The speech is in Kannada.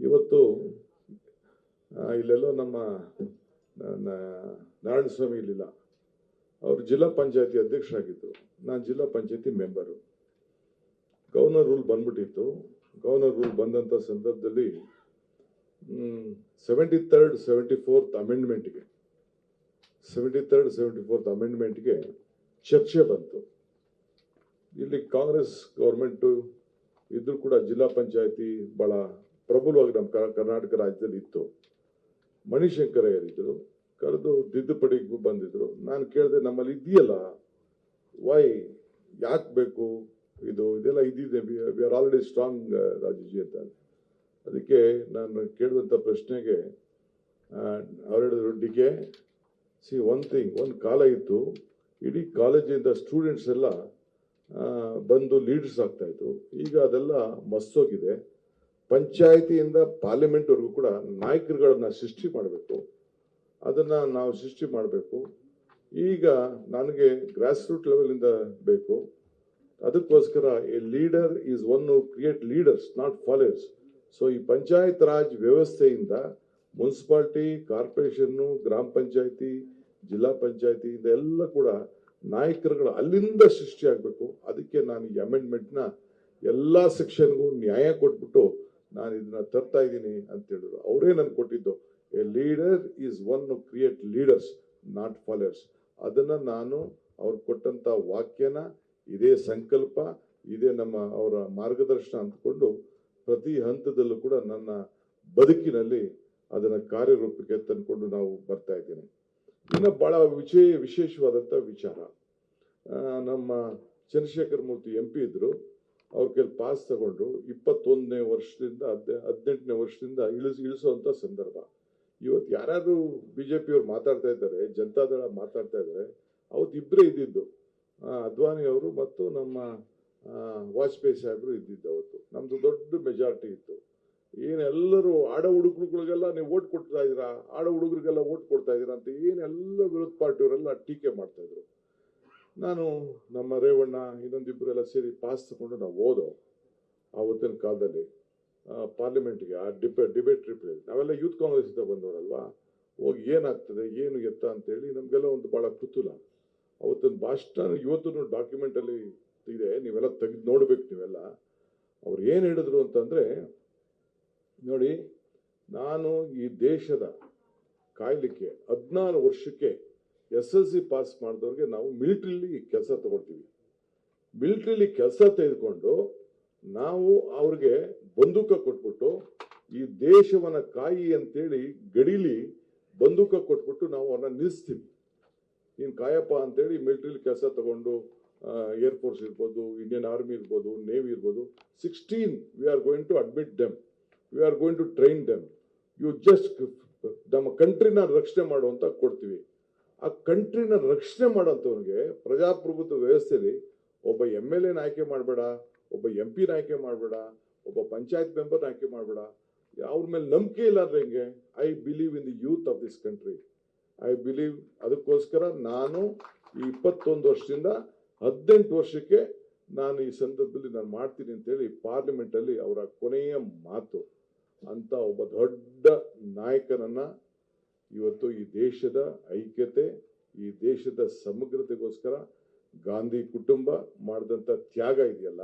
ಇವತ್ತು ಇಲ್ಲೆಲ್ಲೋ ನಮ್ಮ ನಾರಾಯಣ ಸ್ವಾಮಿ ಇರಲಿಲ್ಲ. ಅವರು ಜಿಲ್ಲಾ ಪಂಚಾಯತಿ ಅಧ್ಯಕ್ಷರಾಗಿದ್ದರು, ನಾನು ಜಿಲ್ಲಾ ಪಂಚಾಯತಿ ಮೆಂಬರು. ಗವರ್ನರ್ ರೂಲ್ ಬಂದ್ಬಿಟ್ಟಿತ್ತು. ಗವರ್ನರ್ ರೂಲ್ ಬಂದಂಥ ಸಂದರ್ಭದಲ್ಲಿ 73rd 74th ಅಮೆಂಡ್ಮೆಂಟ್ಗೆ 73rd 74th ಅಮೆಂಡ್ಮೆಂಟ್ಗೆ ಚರ್ಚೆ ಬಂತು. ಇಲ್ಲಿ ಕಾಂಗ್ರೆಸ್ ಗೌರ್ಮೆಂಟು ಇದ್ರೂ ಕೂಡ ಜಿಲ್ಲಾ ಪಂಚಾಯತಿ ಭಾಳ ಪ್ರಬಲವಾಗಿ ನಮ್ಮ ಕರ್ನಾಟಕ ರಾಜ್ಯದಲ್ಲಿ ಇತ್ತು. ಮಣಿಶಂಕರಯ್ಯರಿದ್ದರು, ಕರೆದು ತಿದ್ದುಪಡಿಗೂ ಬಂದಿದ್ರು. ನಾನು ಕೇಳಿದೆ, ನಮ್ಮಲ್ಲಿ ಇದೆಯಲ್ಲ, ವೈ ಯಾಕೆ ಬೇಕು ಇದೆಲ್ಲ ಇದ್ದಿದೆ, ವಿ ಆರ್ ಆಲ್ರೆಡಿ ಸ್ಟ್ರಾಂಗ್ ರಾಜೀಜಿ ಅಂತ. ಅದಕ್ಕೆ ನಾನು ಕೇಳಿದಂಥ ಪ್ರಶ್ನೆಗೆ ಅವ್ರು ಹೇಳಿದ್ರು, ಡಿಕೆ ಒಂದು ಕಾಲ ಇತ್ತು, ಇಡೀ ಕಾಲೇಜಿಂದ ಸ್ಟೂಡೆಂಟ್ಸ್ ಎಲ್ಲ ಬಂದು ಲೀಡರ್ಸ್ ಆಗ್ತಾಯಿತ್ತು. ಈಗ ಅದೆಲ್ಲ ಮಸ್ತೋಗಿದೆ. ಪಂಚಾಯಿತಿಯಿಂದ ಪಾರ್ಲಿಮೆಂಟ್ವರೆಗೂ ಕೂಡ ನಾಯಕರುಗಳನ್ನ ಸೃಷ್ಟಿ ಮಾಡಬೇಕು, ಅದನ್ನು ನಾವು ಸೃಷ್ಟಿ ಮಾಡಬೇಕು. ಈಗ ನನಗೆ ಗ್ರಾಸ್ ರೂಟ್ ಲೆವೆಲಿಂದ ಬೇಕು. ಅದಕ್ಕೋಸ್ಕರ A leader is one who create leaders, not followers. So ಈ ಪಂಚಾಯತ್ ರಾಜ್ ವ್ಯವಸ್ಥೆಯಿಂದ ಮುನ್ಸಿಪಾಲ್ಟಿ, ಕಾರ್ಪೊರೇಷನ್ನು, ಗ್ರಾಮ ಪಂಚಾಯತಿ, ಜಿಲ್ಲಾ ಪಂಚಾಯತಿ ಇದೆಲ್ಲ ಕೂಡ ನಾಯಕರುಗಳು ಅಲ್ಲಿಂದ ಸೃಷ್ಟಿ ಆಗಬೇಕು. ಅದಕ್ಕೆ ನಾನು ಈ ಅಮೆಂಡ್ಮೆಂಟ್ನ ಎಲ್ಲ ಸೆಕ್ಷನ್ಗೂ ನ್ಯಾಯ ಕೊಟ್ಬಿಟ್ಟು ನಾನು ಇದನ್ನ ತರ್ತಾ ಇದ್ದೀನಿ ಅಂತ ಹೇಳಿದ್ರು. ಅವರೇ ನನ್ಗೆ ಕೊಟ್ಟಿದ್ದು, A leader is one who create leaders, not followers. ಅದನ್ನು ನಾನು ಅವ್ರು ಕೊಟ್ಟಂಥ ವಾಕ್ಯನ, ಇದೇ ಸಂಕಲ್ಪ, ಇದೇ ಅವರ ಮಾರ್ಗದರ್ಶನ ಅಂದ್ಕೊಂಡು ಪ್ರತಿ ಹಂತದಲ್ಲೂ ಕೂಡ ನನ್ನ ಬದುಕಿನಲ್ಲಿ ಅದನ್ನು ಕಾರ್ಯರೂಪಕ್ಕೆ ತಂದುಕೊಂಡು ನಾವು ಬರ್ತಾ ಇದ್ದೇನೆ. ಇನ್ನು ಬಹಳ ವಿಶೇಷವಾದಂಥ ವಿಚಾರ, ನಮ್ಮ ಚಂದ್ರಶೇಖರ್ ಮೂರ್ತಿ MP ಇದ್ರು. ಅವ್ರ ಕೈಲಿ ಪಾಸ್ ತಗೊಂಡ್ರು. 21ನೇ ವರ್ಷದಿಂದ 18ನೇ ವರ್ಷದಿಂದ ಇಳಿಸುವಂಥ ಸಂದರ್ಭ. ಇವತ್ತು ಯಾರು BJP ಅವ್ರು ಮಾತಾಡ್ತಾ ಇದ್ದಾರೆ, ಜನತಾದಳ ಮಾತಾಡ್ತಾ ಇದ್ದಾರೆ. ಅವತ್ತು ಇಬ್ಬರೇ ಇದ್ದಿದ್ದು, ಅದ್ವಾನಿ ಅವರು ಮತ್ತು ನಮ್ಮ ವಾಜಪೇಯಿ ಸಾಹೇಬರು ಇದ್ದಿದ್ದು. ಅವತ್ತು ನಮ್ದು ದೊಡ್ಡ ಮೆಜಾರಿಟಿ ಇತ್ತು. ಏನೆಲ್ಲರೂ ಆಡ ಹುಡುಗರುಗಳಿಗೆಲ್ಲ ನೀವು ಓಟ್ ಕೊಡ್ತಾ ಇದ್ದೀರಾ, ಆಡ ಹುಡುಗರಿಗೆಲ್ಲ ಓಟ್ ಕೊಡ್ತಾ ಇದ್ದೀರಾ ಅಂತ ಏನೆಲ್ಲ ವಿರೋಧ ಪಾರ್ಟಿಯವರೆಲ್ಲ ಟೀಕೆ ಮಾಡ್ತಾ ಇದ್ರು. ನಾನು, ನಮ್ಮ ರೇವಣ್ಣ, ಇನ್ನೊಂದಿಬ್ಬರೆಲ್ಲ ಸೇರಿ ಪಾಸ್ ತಗೊಂಡು ನಾವು ಹೋದೋ ಆವತ್ತಿನ ಕಾಲದಲ್ಲಿ ಪಾರ್ಲಿಮೆಂಟ್ಗೆ. ಆ ಡಿಬೇಟ್ ಟ್ರಿಪ್ ನಾವೆಲ್ಲ ಯೂತ್ ಕಾಂಗ್ರೆಸ್ ಇಂದ ಬಂದವರಲ್ವಾ, ಹೋಗಿ ಏನಾಗ್ತದೆ ಏನು ಎತ್ತ ಅಂತೇಳಿ ನಮಗೆಲ್ಲ ಒಂದು ಭಾಳ ಕುತೂಹಲ. ಅವತ್ತಿನ ಭಾಷಣ ಇವತ್ತು ಡಾಕ್ಯುಮೆಂಟಲ್ಲಿ ಇದೆ, ನೀವೆಲ್ಲ ತೆಗೆದು ನೋಡ್ಬೇಕು. ನೀವೆಲ್ಲ ಅವ್ರು ಏನು ಹೇಳಿದ್ರು ಅಂತಂದರೆ, ನೋಡಿ, ನಾನು ಈ ದೇಶದ ಕಾಯ್ಲಿಕ್ಕೆ 14 ವರ್ಷಕ್ಕೆ SSLC ಪಾಸ್ ಮಾಡಿದವ್ರಿಗೆ ನಾವು ಮಿಲಿಟ್ರಿಲಿ ಕೆಲಸ ತಗೊಳ್ತೀವಿ. ಮಿಲಿಟ್ರಿಲಿ ಕೆಲಸ ತೆಗೆದುಕೊಂಡು ನಾವು ಅವ್ರಿಗೆ ಬಂದೂಕ ಕೊಟ್ಬಿಟ್ಟು ಈ ದೇಶವನ್ನ ಕಾಯಿ ಅಂತೇಳಿ ಗಡಿಲಿ ಬಂದೂಕ ಕೊಟ್ಬಿಟ್ಟು ನಾವು ಅವ್ರನ್ನ ನಿಲ್ಲಿಸ್ತೀವಿ. ನೀನು ಕಾಯಪ್ಪ ಅಂತೇಳಿ ಮಿಲಿಟ್ರಿಲಿ ಕೆಲಸ ತಗೊಂಡು ಏರ್ಫೋರ್ಸ್ ಇರ್ಬೋದು, ಇಂಡಿಯನ್ ಆರ್ಮಿ ಇರ್ಬೋದು, ನೇವಿ ಇರ್ಬೋದು, 16 we are going to admit them, we are going to train them. You just ನಮ್ಮ ಕಂಟ್ರಿನ ರಕ್ಷಣೆ ಮಾಡುವಂತ ಕೊಡ್ತೀವಿ. ಆ ಕಂಟ್ರಿನ ರಕ್ಷಣೆ ಮಾಡೋಂಥವ್ರಿಗೆ ಪ್ರಜಾಪ್ರಭುತ್ವ ವ್ಯವಸ್ಥೆಯಲ್ಲಿ ಒಬ್ಬ MLA ಆಯ್ಕೆ ಮಾಡಬೇಡ, ಒಬ್ಬ MP ಆಯ್ಕೆ ಮಾಡಬೇಡ, ಒಬ್ಬ ಪಂಚಾಯತ್ ಮೆಂಬರ್ ಆಯ್ಕೆ ಮಾಡಬೇಡ. ಅವ್ರ ಮೇಲೆ ನಂಬಿಕೆ ಇಲ್ಲ ಅಂದ್ರೆ ಹೆಂಗೆ? I believe in the youth of this country. I believe. ಅದಕ್ಕೋಸ್ಕರ ನಾನು ಈ 21 ವರ್ಷದಿಂದ 18 ವರ್ಷಕ್ಕೆ ನಾನು ಈ ಸಂದರ್ಭದಲ್ಲಿ ನಾನು ಮಾಡ್ತೀನಿ ಅಂತೇಳಿ ಪಾರ್ಲಿಮೆಂಟಲ್ಲಿ ಅವರ ಕೊನೆಯ ಮಾತು ಅಂತ ಒಬ್ಬ ದೊಡ್ಡ ನಾಯಕನನ್ನ ಇವತ್ತು ಈ ದೇಶದ ಐಕ್ಯತೆ, ಈ ದೇಶದ ಸಮಗ್ರತೆಗೋಸ್ಕರ ಗಾಂಧಿ ಕುಟುಂಬ ಮಾಡಿದಂಥ ತ್ಯಾಗ ಇದೆಯಲ್ಲ,